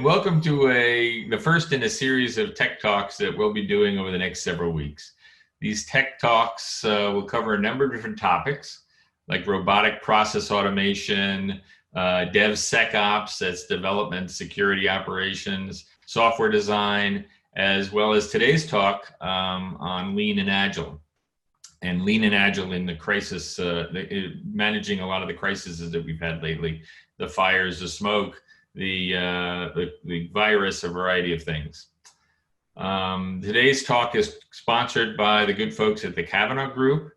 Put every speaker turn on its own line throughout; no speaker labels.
welcome to the first in a series of tech talks that we'll be doing over the next several weeks. These tech talks will cover a number of different topics, like robotic process automation, DevSecOps, that's development, security operations, software design, as well as today's talk on Lean and Agile. And Lean and Agile in the crisis, managing a lot of the crises that we've had lately, the fires, the smoke, the virus, a variety of things. Today's talk is sponsored by the good folks at the Kavanaugh Group,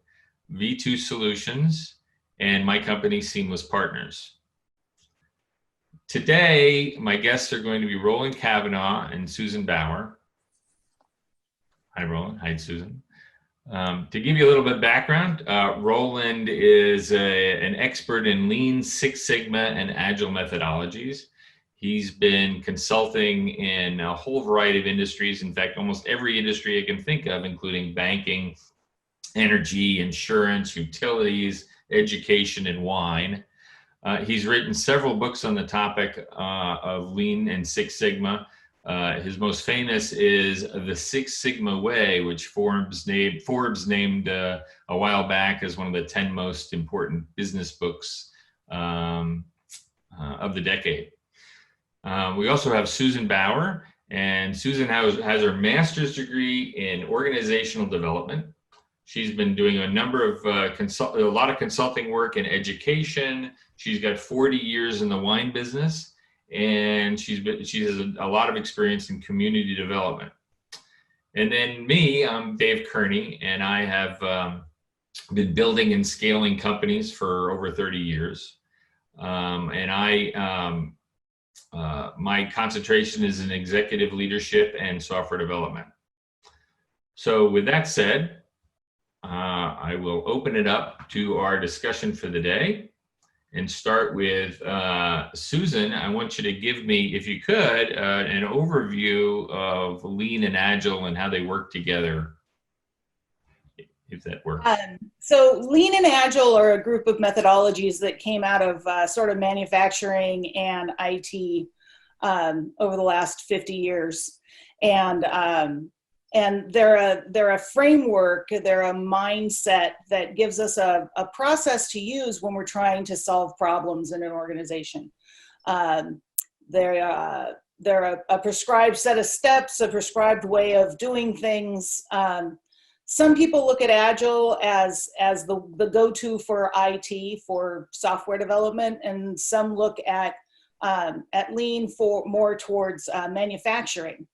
V2 Solutions, and my company, Seamless Partners. Today, my guests are going to be Roland Kavanaugh and Susan Bauer. Hi, Roland. Hi, Susan. To give you a little bit of background, Roland is an expert in Lean, Six Sigma, and Agile methodologies. He's been consulting in a whole variety of industries. In fact, almost every industry I can think of, including banking, energy, insurance, utilities, education, and wine. He's written several books on the topic of Lean and Six Sigma. His most famous is The Six Sigma Way, which Forbes named a while back as one of the 10 most important business books of the decade. We also have Susan Bauer, and Susan has her master's degree in organizational development. She's been doing a number of a lot of consulting work in education. She's got 40 years in the wine business, and she has a lot of experience in community development. And then me, I'm Dave Kearney, and I have been building and scaling companies for over 30 years. My concentration is in executive leadership and software development. So with that said, I will open it up to our discussion for the day and start with Susan. I want you to give me, if you could, an overview of Lean and Agile and how they work together, if that works.
So Lean and Agile are a group of methodologies that came out of sort of manufacturing and IT over the last 50 years. And they're a framework, they're a mindset that gives us a process to use when we're trying to solve problems in an organization. They're a prescribed set of steps, a prescribed way of doing things. Some people look at Agile as the go-to for IT, for software development, and some look at Lean for more towards manufacturing.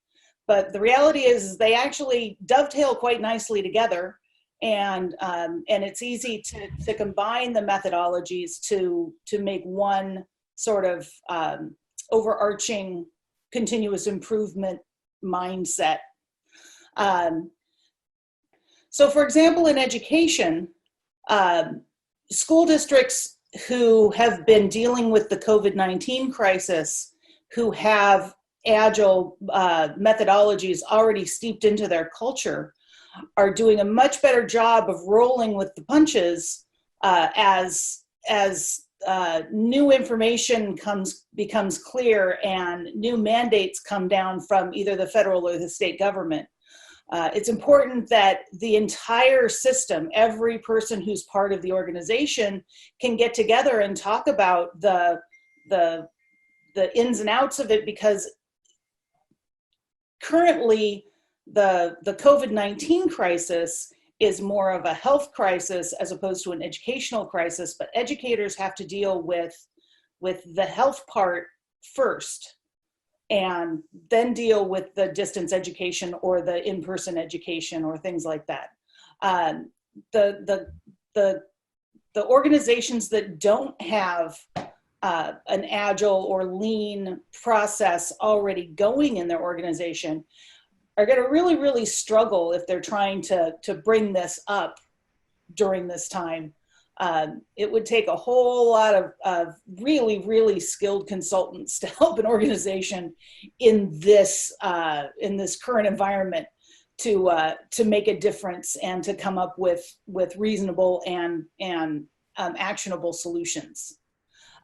But the reality is they actually dovetail quite nicely together, and it's easy to combine the methodologies to make one sort of overarching continuous improvement mindset. So for example, in education, school districts who have been dealing with the COVID-19 crisis, who have Agile methodologies already steeped into their culture, are doing a much better job of rolling with the punches as new information becomes clear and new mandates come down from either the federal or the state government. It's important that the entire system, every person who's part of the organization, can get together and talk about the ins and outs of it, because currently the COVID-19 crisis is more of a health crisis as opposed to an educational crisis, but educators have to deal with the health part first, and then deal with the distance education or the in-person education or things like that. The organizations that don't have an Agile or Lean process already going in their organization are going to really, really struggle if they're trying to bring this up during this time. It would take a whole lot of really, really skilled consultants to help an organization in this current environment to make a difference and to come up with reasonable and actionable solutions.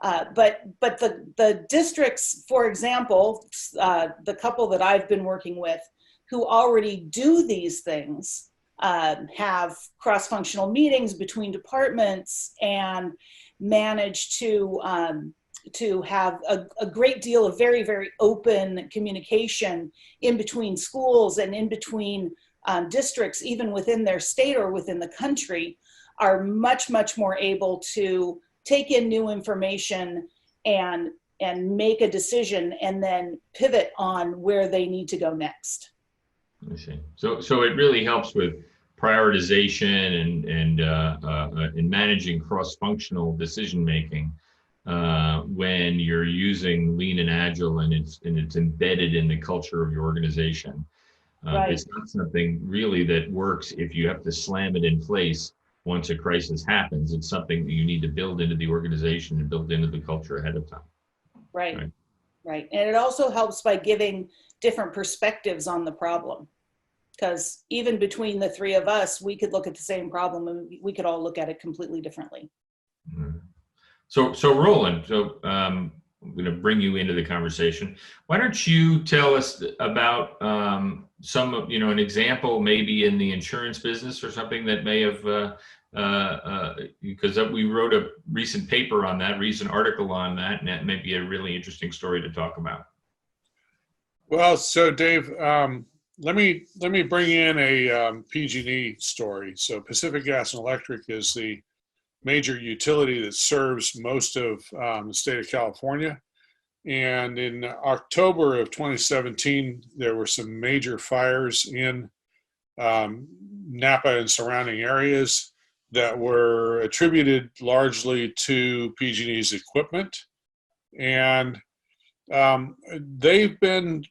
But the districts, for example, the couple that I've been working with who already do these things, have cross-functional meetings between departments and manage to have a great deal of very, very open communication in between schools and in between districts, even within their state or within the country, are much, much more able to take in new information and make a decision and then pivot on where they need to go next.
I see. So it really helps with prioritization and managing cross-functional decision making when you're using Lean and Agile and it's embedded in the culture of your organization.
Right.
It's not something really that works if you have to slam it in place once a crisis happens. It's something that you need to build into the organization and build into the culture ahead of time.
Right. Right. And it also helps by giving different perspectives on the problem. Because even between the three of us, we could look at the same problem and we could all look at it completely differently.
Mm-hmm. So Roland, I'm going to bring you into the conversation. Why don't you tell us about some of, an example maybe in the insurance business or something that may have, because we wrote a recent paper on that, recent article on that, and that may be a really interesting story to talk about.
Well, so Dave, let me bring in a PG&E story. So Pacific Gas and Electric is the major utility that serves most of the state of California. And in October of 2017, there were some major fires in Napa and surrounding areas that were attributed largely to PG&E's equipment. And they've been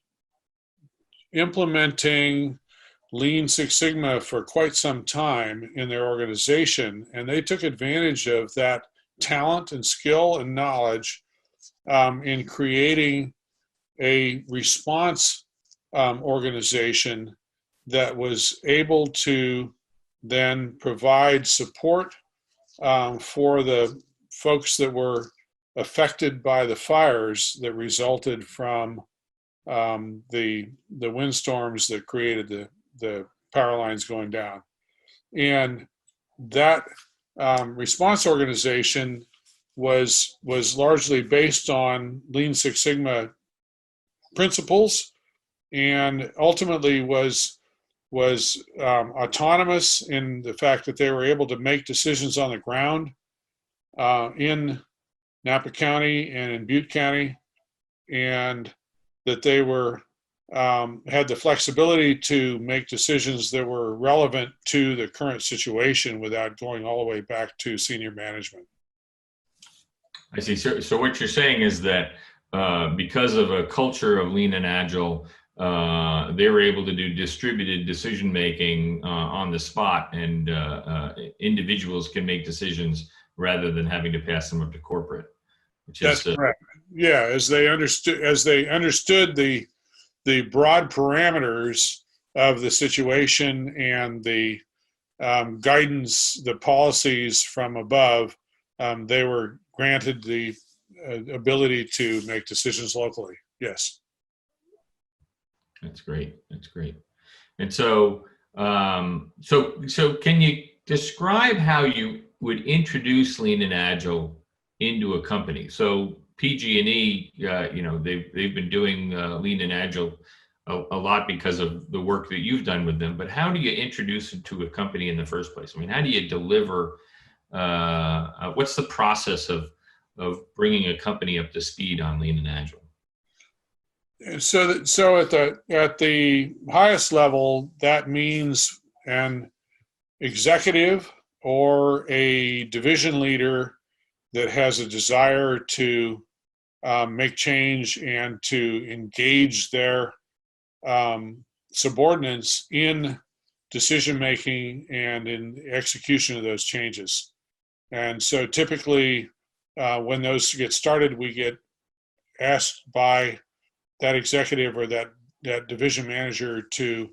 implementing Lean Six Sigma for quite some time in their organization, and they took advantage of that talent and skill and knowledge in creating a response organization that was able to then provide support for the folks that were affected by the fires that resulted from the windstorms that created the power lines going down. And that response organization was largely based on Lean Six Sigma principles, and ultimately was autonomous in the fact that they were able to make decisions on the ground in Napa County and in Butte County, and that they were had the flexibility to make decisions that were relevant to the current situation without going all the way back to senior management.
I see. So what you're saying is that because of a culture of Lean and Agile, they were able to do distributed decision making on the spot, and individuals can make decisions rather than having to pass them up to corporate.
That's correct. Yeah, as they understood the broad parameters of the situation and the guidance, the policies from above, they were granted the ability to make decisions locally. Yes.
That's great. That's great. And so can you describe how you would introduce Lean and Agile into a company? So PG&E, they've been doing Lean and Agile a lot because of the work that you've done with them. But how do you introduce it to a company in the first place? I mean, how do you deliver? What's the process of bringing a company up to speed on Lean and Agile?
So at the highest level, that means an executive or a division leader that has a desire to make change and to engage their subordinates in decision making and in execution of those changes. And so typically when those get started, we get asked by that executive or that division manager to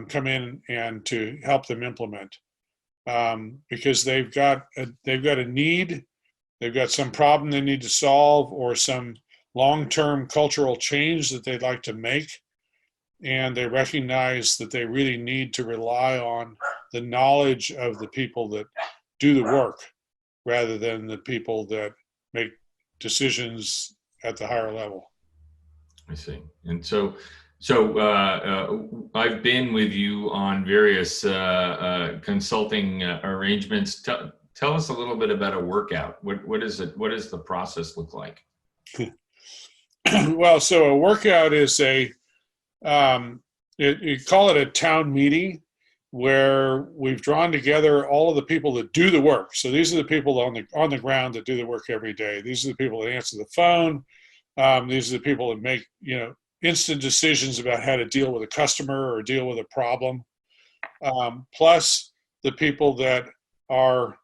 come in and to help them implement, because they've got a need they've got some problem they need to solve or some long-term cultural change that they'd like to make. And they recognize that they really need to rely on the knowledge of the people that do the work rather than the people that make decisions at the higher level.
I see. And so I've been with you on various consulting arrangements. Tell us a little bit about a workout. What is it? What does the process look like?
Well, so a workout is you call it a town meeting where we've drawn together all of the people that do the work. So these are the people on the ground that do the work every day. These are the people that answer the phone. These are the people that make, instant decisions about how to deal with a customer or deal with a problem. Plus the people that are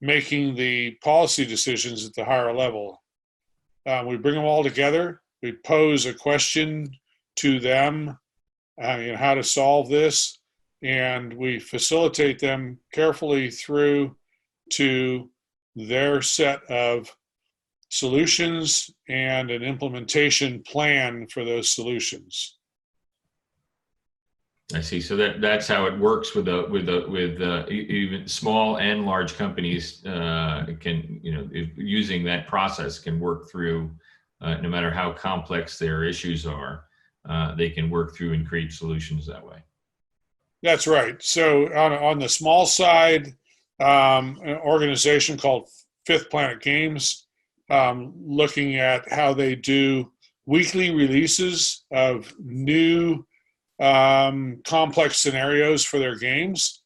making the policy decisions at the higher level. We bring them all together. We pose a question to them, how to solve this, and we facilitate them carefully through to their set of solutions and an implementation plan for those solutions.
I see. So that's how it works with even small and large companies can, using that process can work through, no matter how complex their issues are, they can work through and create solutions that way.
That's right. So on the small side, an organization called Fifth Planet Games, looking at how they do weekly releases of new complex scenarios for their games,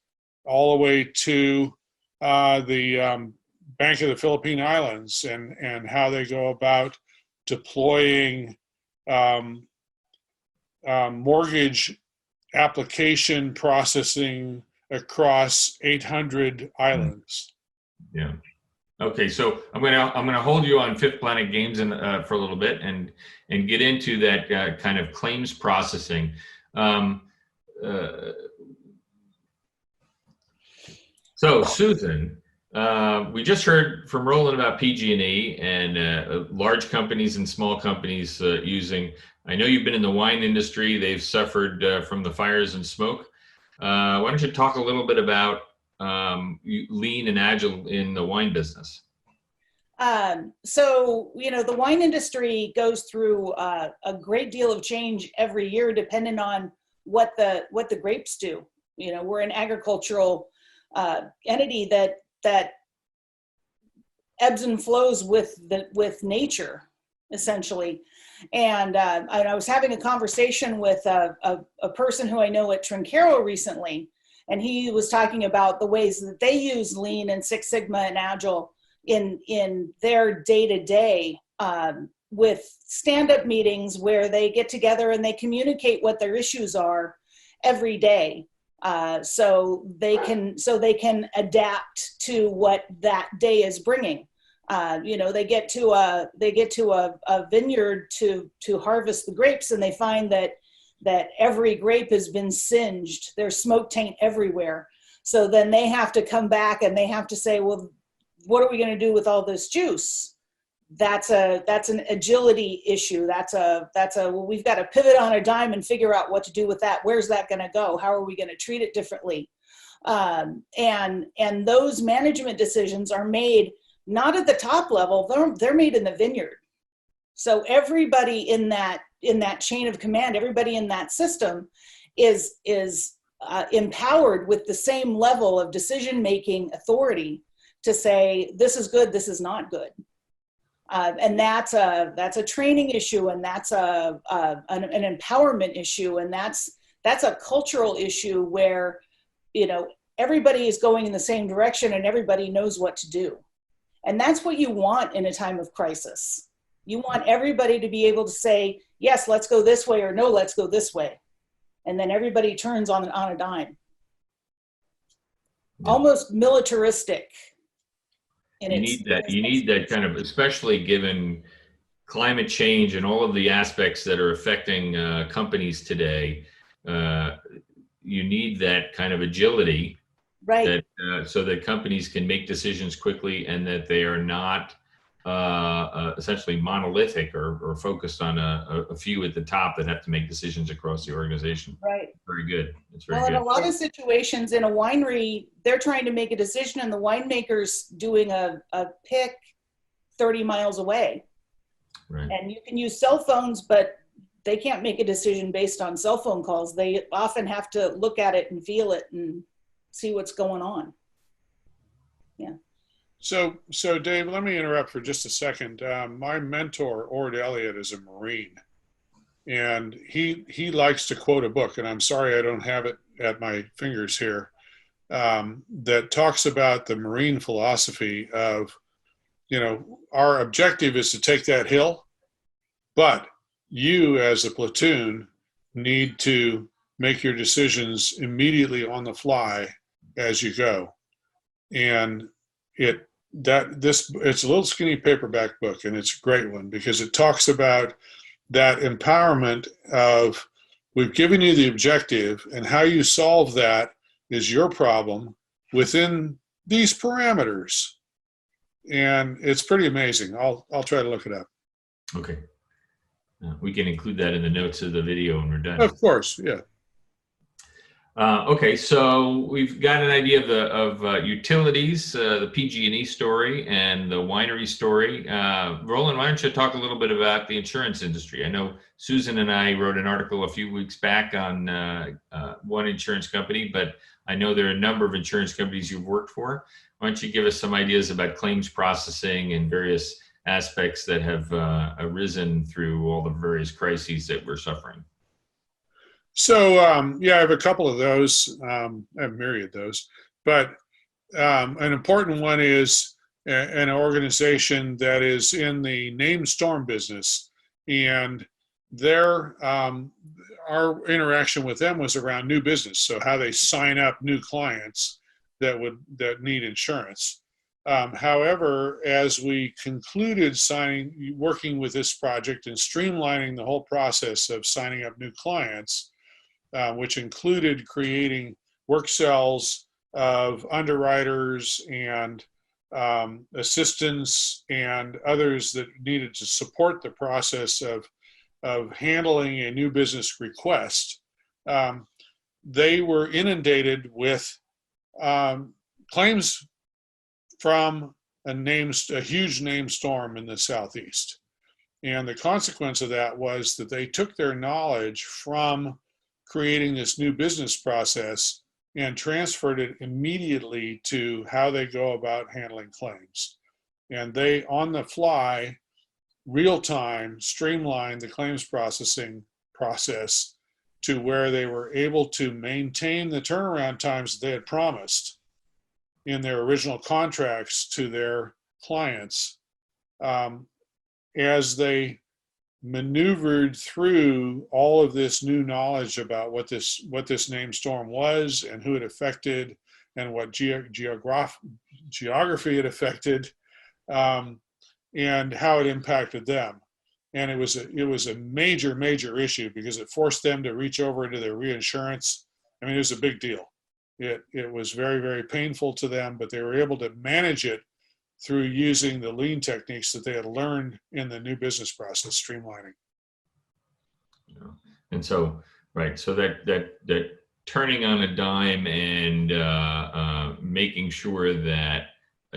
all the way to the Bank of the Philippine Islands and how they go about deploying mortgage application processing across 800 islands.
Yeah. Okay, so I'm gonna hold you on Fifth Planet Games for a little bit and get into that kind of claims processing. So Susan, we just heard from Roland about PG&E and large companies and small companies using. I know you've been in the wine industry. They've suffered from the fires and smoke. Why don't you talk a little bit about Lean and Agile in the wine business?
So, the wine industry goes through a great deal of change every year, depending on what the grapes do. We're an agricultural entity that ebbs and flows with nature, essentially. And I was having a conversation with a person who I know at Trinchero recently, and he was talking about the ways that they use Lean and Six Sigma and Agile in their day-to-day with stand-up meetings where they get together and they communicate what their issues are every day, so they can adapt to what that day is bringing. They get to a vineyard to harvest the grapes, and they find that every grape has been singed. There's smoke taint everywhere. So then they have to come back and they have to say, well, what are we going to do with all this juice? That's an agility issue. Well, we've got to pivot on a dime and figure out what to do with that. Where's that going to go? How are we going to treat it differently? And those management decisions are made not at the top level, they're made in the vineyard. So everybody in that chain of command, everybody in that system is empowered with the same level of decision-making authority to say, this is good, this is not good. And that's a training issue, and that's an empowerment issue, and that's a cultural issue where, everybody is going in the same direction and everybody knows what to do. And that's what you want in a time of crisis. You want everybody to be able to say, yes, let's go this way, or no, let's go this way. And then everybody turns on a dime. Yeah. Almost militaristic.
You need that kind of, especially given climate change and all of the aspects that are affecting companies today. You need that kind of agility
Right.
that so that companies can make decisions quickly and that they are not essentially monolithic or focused on a few at the top that have to make decisions across the organization.
Right.
Very good. It's very
Well, in a
good.
lot of situations in a winery, they're trying to make a decision and the winemaker's doing a pick 30 miles away.
Right.
And you can use cell phones, but they can't make a decision based on cell phone calls. They often have to look at it and feel it and see what's going on. Yeah.
So Dave, let me interrupt for just a second. My mentor, Ord Elliott, is a Marine, and he likes to quote a book, and I'm sorry I don't have it at my fingers here, that talks about the Marine philosophy of, our objective is to take that hill, but you as a platoon need to make your decisions immediately on the fly as you go. And it's a little skinny paperback book, and it's a great one because it talks about that empowerment of, we've given you the objective, and how you solve that is your problem within these parameters. And it's pretty amazing. I'll try to look it up.
Okay. We can include that in the notes of the video when we're done.
Of course, yeah.
Okay, so we've got an idea of utilities, the PG&E story, and the winery story. Roland, why don't you talk a little bit about the insurance industry? I know Susan and I wrote an article a few weeks back on one insurance company, but I know there are a number of insurance companies you've worked for. Why don't you give us some ideas about claims processing and various aspects that have arisen through all the various crises that we're suffering?
So, I have a couple of those. I have myriad of those, but an important one is an organization that is in the named storm business, and our interaction with them was around new business. So how they sign up new clients that need insurance. However, as we concluded working with this project and streamlining the whole process of signing up new clients, which included creating work cells of underwriters and assistants and others that needed to support the process of handling a new business request. They were inundated with claims from a huge named storm in the Southeast. And the consequence of that was that they took their knowledge from creating this new business process and transferred it immediately to how they go about handling claims. And they, on the fly, real time, streamlined the claims processing process to where they were able to maintain the turnaround times that they had promised in their original contracts to their clients, as they maneuvered through all of this new knowledge about what this named storm was and who it affected and what geography it affected, and how it impacted them. And it was a major issue because it forced them to reach over into their reinsurance. I mean, it was a big deal. It was very painful to them, but they were able to manage it through using the lean techniques that they had learned in the new business process, streamlining.
And so, right, so that turning on a dime and making sure that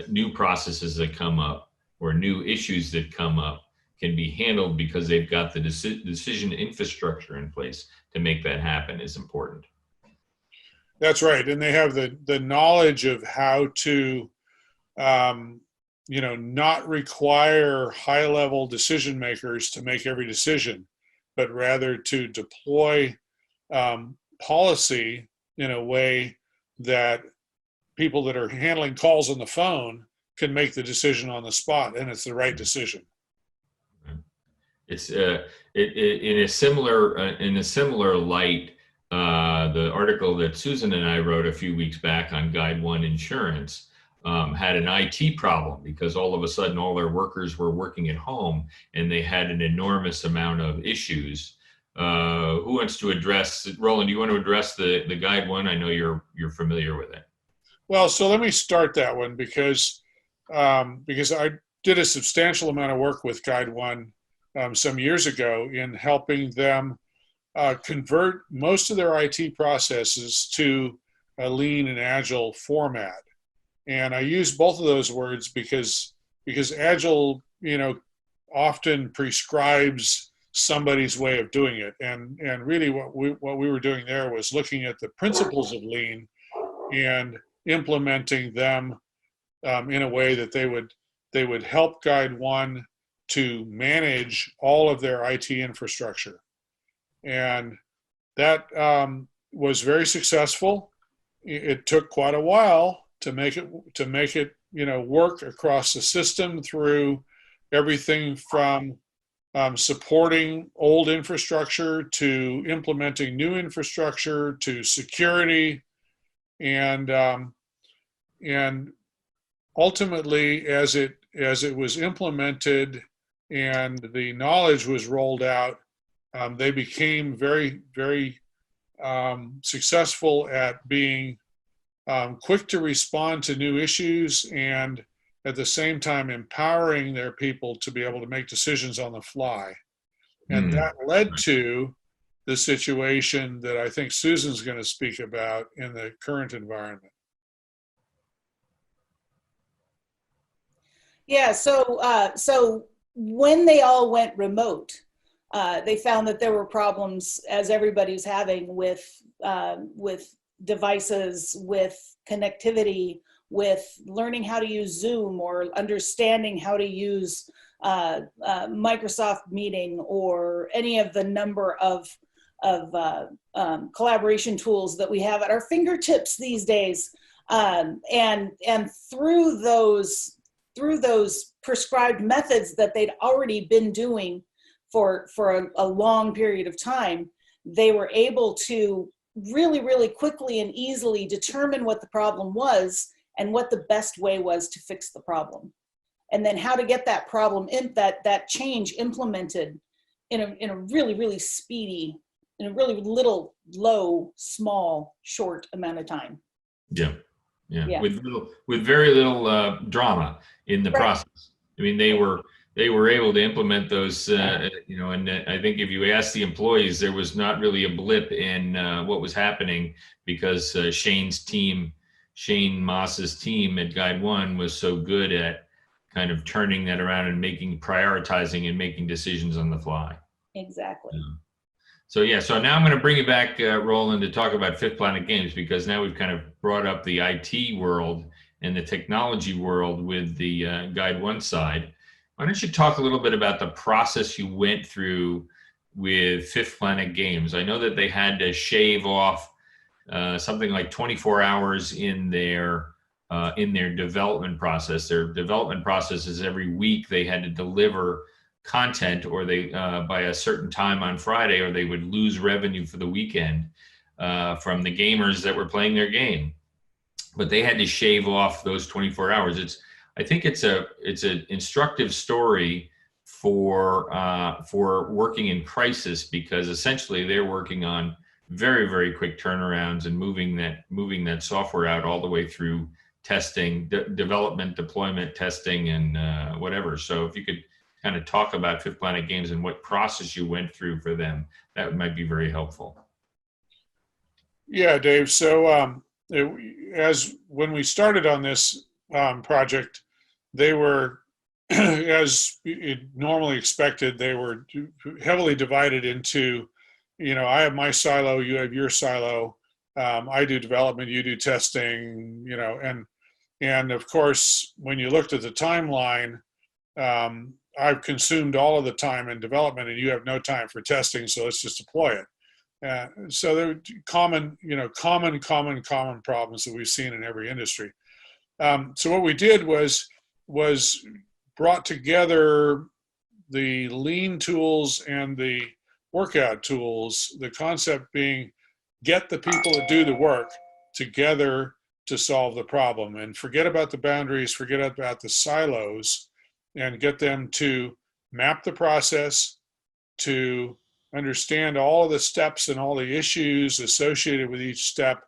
new processes that come up or new issues that come up can be handled because they've got the decision infrastructure in place to make that happen is important.
That's right, and they have the knowledge of how to not require high-level decision makers to make every decision, but rather to deploy policy in a way that people that are handling calls on the phone can make the decision on the spot, and it's the right decision.
It's in a similar light. The article that Susan and I wrote a few weeks back on Guide 1 Insurance had an IT problem because all of a sudden all their workers were working at home and they had an enormous amount of issues. Who wants to address, Roland, do you want to address the Guide 1? I know you're familiar with it.
Well, so let me start that one because I did a substantial amount of work with Guide One some years ago in helping them convert most of their IT processes to a lean and agile format. And I use both of those words because agile, often prescribes somebody's way of doing it. And really what we were doing there was looking at the principles of lean and implementing them in a way that they would help Guide One to manage all of their IT infrastructure. And that was very successful. It took quite a while to make it work across the system through everything from supporting old infrastructure to implementing new infrastructure to security, and ultimately, as it was implemented and the knowledge was rolled out, they became very, very successful at being quick to respond to new issues, and at the same time empowering their people to be able to make decisions on the fly. And that led to the situation that I think Susan's going to speak about in the current environment.
Yeah, so when they all went remote, they found that there were problems, as everybody's having, with devices, with connectivity, with learning how to use Zoom or understanding how to use Microsoft Meeting or any of the number of collaboration tools that we have at our fingertips these days. And through those prescribed methods that they'd already been doing for a long period of time, they were able to really, really quickly and easily determine what the problem was and what the best way was to fix the problem. And then how to get that problem that change implemented in a really, really speedy, in a really little, low, small, short amount of time.
Yeah. With very little drama in the process. I mean, they were able to implement those, and I think if you ask the employees, there was not really a blip in what was happening because Shane Moss's team at Guide One was so good at kind of turning that around and prioritizing and making decisions on the fly.
Exactly.
So now I'm going to bring it back, Roland, to talk about Fifth Planet Games, because now we've kind of brought up the IT world and the technology world with the Guide One side. Why don't you talk a little bit about the process you went through with Fifth Planet Games? I know that they had to shave off something like 24 hours in their development process. Their development process is every week they had to deliver content, or they by a certain time on Friday, or they would lose revenue for the weekend from the gamers that were playing their game. But they had to shave off those 24 hours. I think it's an instructive story for working in crisis, because essentially they're working on very, very quick turnarounds and moving that software out all the way through testing, development, deployment, testing, and whatever. So if you could kind of talk about Fifth Planet Games and what process you went through for them, that might be very helpful.
Yeah, Dave. So as when we started on this project, they were, as it normally expected, they were heavily divided into, I have my silo, you have your silo. I do development, you do testing, and of course, when you looked at the timeline, I've consumed all of the time in development and you have no time for testing, so let's just deploy it. So there are common problems that we've seen in every industry. So what we did was brought together the lean tools and the workout tools, the concept being get the people that do the work together to solve the problem, and forget about the boundaries, forget about the silos, and get them to map the process, to understand all of the steps and all the issues associated with each step,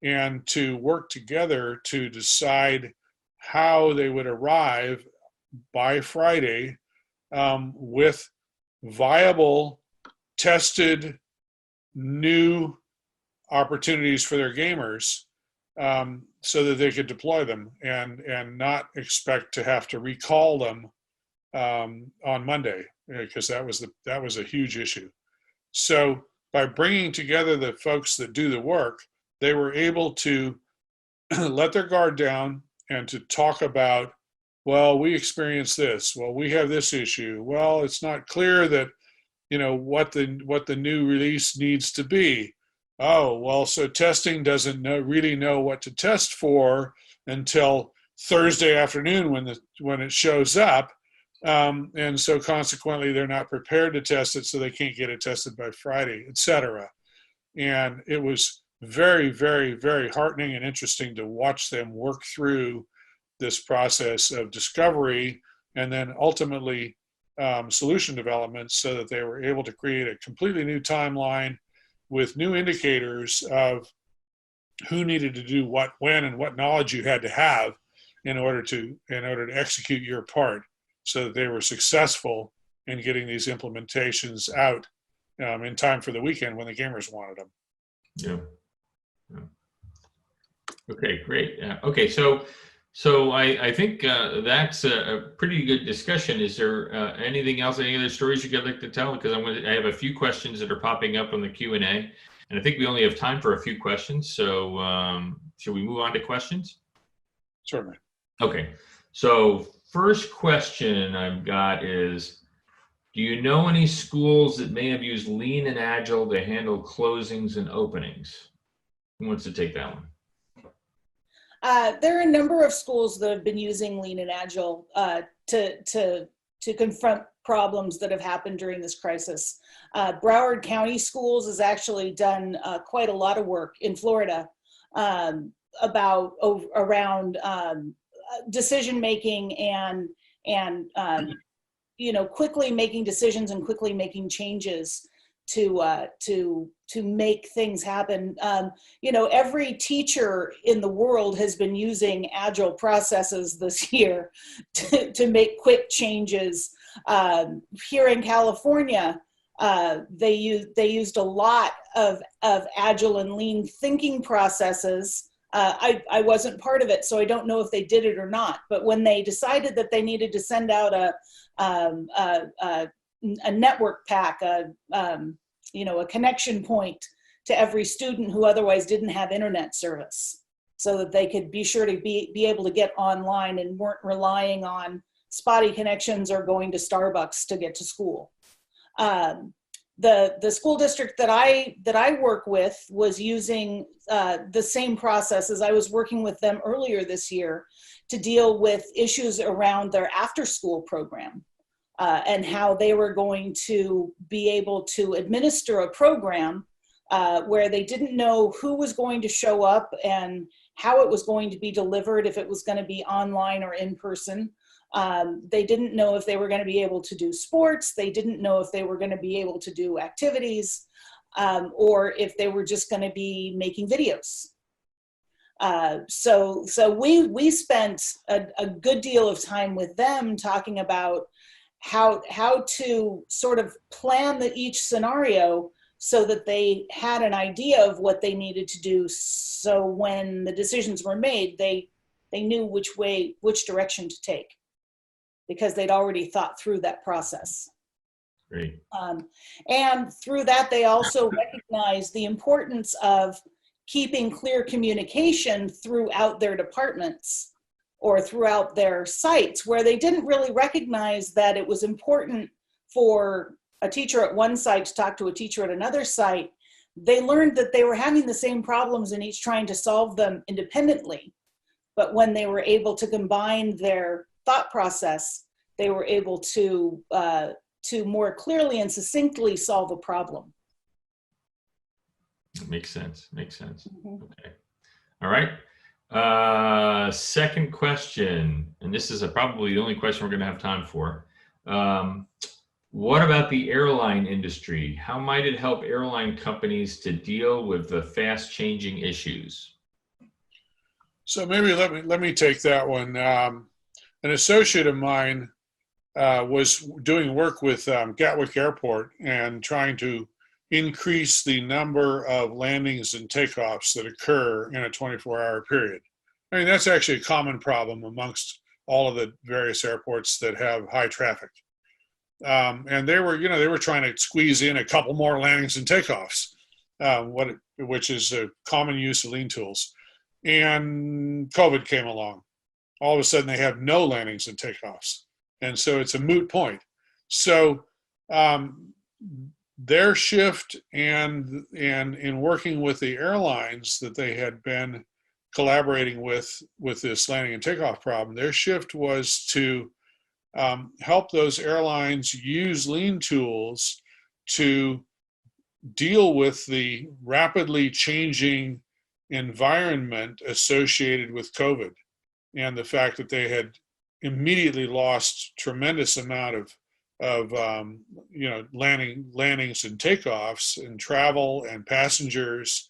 and to work together to decide how they would arrive by Friday with viable, tested, new opportunities for their gamers, so that they could deploy them and not expect to have to recall them on Monday, because that was a huge issue. So by bringing together the folks that do the work, they were able to let their guard down and to talk about, well, we experienced this. Well, we have this issue. Well, it's not clear that, what the new release needs to be. Oh, well, so testing doesn't really know what to test for until Thursday afternoon when it shows up. And so consequently, they're not prepared to test it, so they can't get it tested by Friday, et cetera. And it was very, very, very heartening and interesting to watch them work through this process of discovery and then ultimately solution development, so that they were able to create a completely new timeline with new indicators of who needed to do what, when, and what knowledge you had to have in order to execute your part, so that they were successful in getting these implementations out in time for the weekend when the gamers wanted them.
Yeah. Okay, great. Okay, so I think that's a pretty good discussion. Is there anything else, any other stories you'd like to tell? Because I have a few questions that are popping up on the Q&A, and I think we only have time for a few questions. So should we move on to questions?
Certainly.
Okay, so first question I've got is, do you know any schools that may have used Lean and Agile to handle closings and openings? Who wants to take that one?
There are a number of schools that have been using Lean and Agile to confront problems that have happened during this crisis. Broward County Schools has actually done quite a lot of work in Florida around decision making and quickly making decisions and quickly making changes to make things happen. Every teacher in the world has been using agile processes this year to make quick changes. Here in California, they used a lot of agile and lean thinking processes. I wasn't part of it, so I don't know if they did it or not. But when they decided that they needed to send out a network pack, a connection point to every student who otherwise didn't have internet service, so that they could be sure to be able to get online and weren't relying on spotty connections or going to Starbucks to get to school. The school district that I work with was using the same processes. I was working with them earlier this year to deal with issues around their after-school program. And how they were going to be able to administer a program where they didn't know who was going to show up and how it was going to be delivered, if it was going to be online or in person. They didn't know if they were going to be able to do sports. They didn't know if they were going to be able to do activities, or if they were just going to be making videos. So we spent a good deal of time with them talking about how to sort of plan
Mm-hmm.
each scenario so that they had an idea of what they needed to do. So when the decisions were made, they knew which direction to take, because they'd already thought through that process.
Great.
And through that, they also recognized the importance of keeping clear communication throughout their departments or throughout their sites, where they didn't really recognize that it was important for a teacher at one site to talk to a teacher at another site. They learned that they were having the same problems and each trying to solve them independently. But when they were able to combine their thought process, they were able to more clearly and succinctly solve a problem.
Makes sense. Makes sense.
Mm-hmm.
Okay. All right. Second question, and this is probably the only question we're going to have time for. What about the airline industry? How might it help airline companies to deal with the fast changing issues?
So maybe let me take that one. An associate of mine was doing work with Gatwick Airport and trying to increase the number of landings and takeoffs that occur in a 24-hour period. I mean, that's actually a common problem amongst all of the various airports that have high traffic. And they were trying to squeeze in a couple more landings and takeoffs, which is a common use of lean tools. And COVID came along. All of a sudden, they have no landings and takeoffs, and so it's a moot point. So their shift and in working with the airlines that they had been collaborating with this landing and takeoff problem, their shift was to help those airlines use lean tools to deal with the rapidly changing environment associated with COVID and the fact that they had immediately lost tremendous amount of landings and takeoffs and travel and passengers,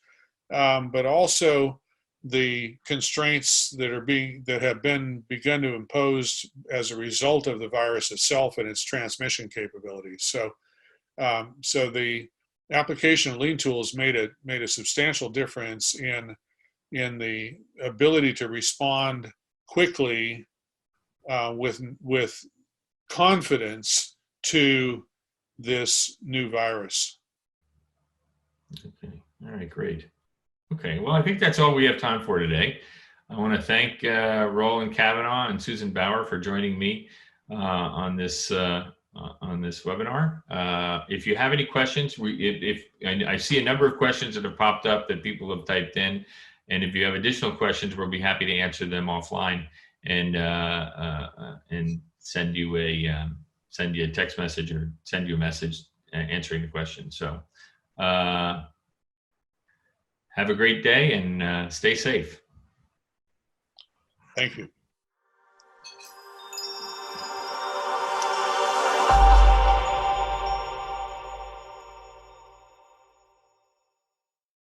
but also the constraints that have been begun to impose as a result of the virus itself and its transmission capabilities. So the application of lean tools made a substantial difference in the ability to respond quickly with confidence to this new virus.
Okay. All right, great. Okay, well, I think that's all we have time for today. I want to thank Roland Kavanaugh and Susan Bauer for joining me on this webinar. If you have any questions, I see a number of questions that have popped up that people have typed in, and if you have additional questions, we'll be happy to answer them offline and send you a text message or send you a message answering the question. So have a great day and stay safe.
Thank you.